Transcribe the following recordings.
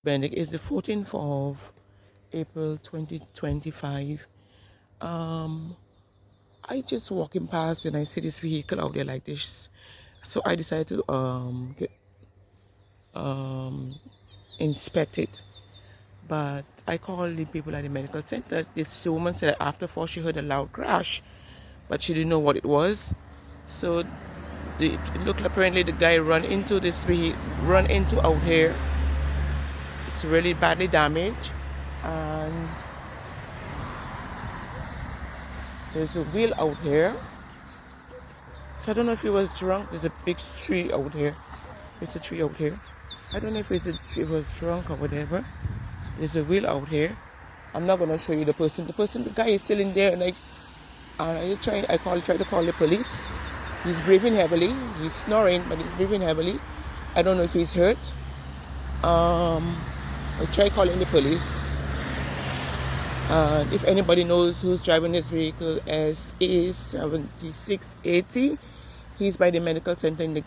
Benedict is the 14th of April 2025. I just walking past and I see this vehicle out there like this, so I decided to inspect it. But I called the people at the medical center. This woman said that after 4 she heard a loud crash, but she didn't know what it was. So it looked like apparently the guy run into out here. It's really badly damaged, and there's a wheel out here. So I don't know if he was drunk. There's a big tree out here. There's a tree out here. I don't know if he was drunk or whatever. There's a wheel out here. I'm not gonna show you the person. The guy is still in there, and I tried to call the police. He's breathing heavily. He's snoring, but he's breathing heavily. I don't know if he's hurt. I tried calling the police. And if anybody knows who's driving this vehicle, as is 7680, he's by the medical center in the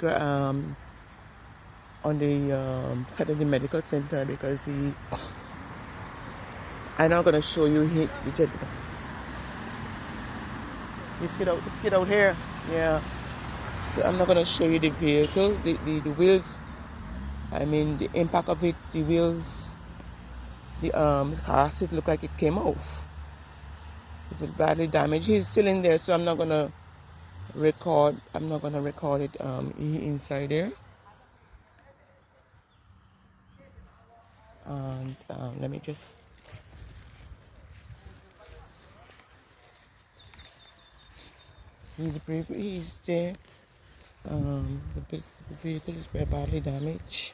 on the side of the medical center, because I'm not gonna show you the gentleman. Let's get out here. Yeah. So I'm not gonna show you the vehicle, the wheels. I mean the impact of it, the wheels, the car seat looked like it came off. It's badly damaged. He's still in there, so I'm not gonna record it inside there. And let me just he's there. The vehicle is very badly damaged.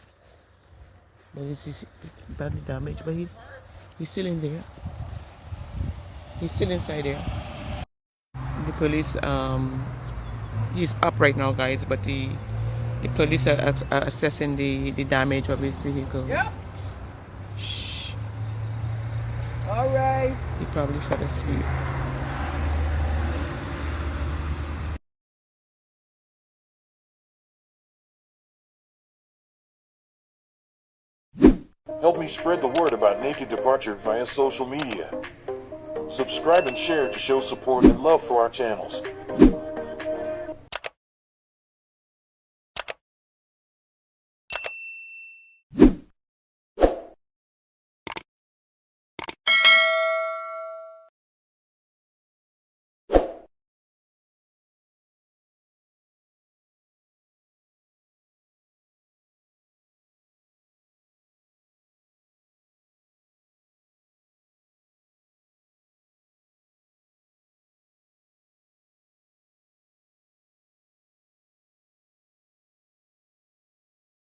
But it's badly damaged, but he's still in there. He's still inside there. The police he's up right now, guys, but the police are assessing the damage of his vehicle. Yep. Shh. All right. He probably fell asleep. Help me spread the word about Naked Departure via social media. Subscribe and share to show support and love for our channels.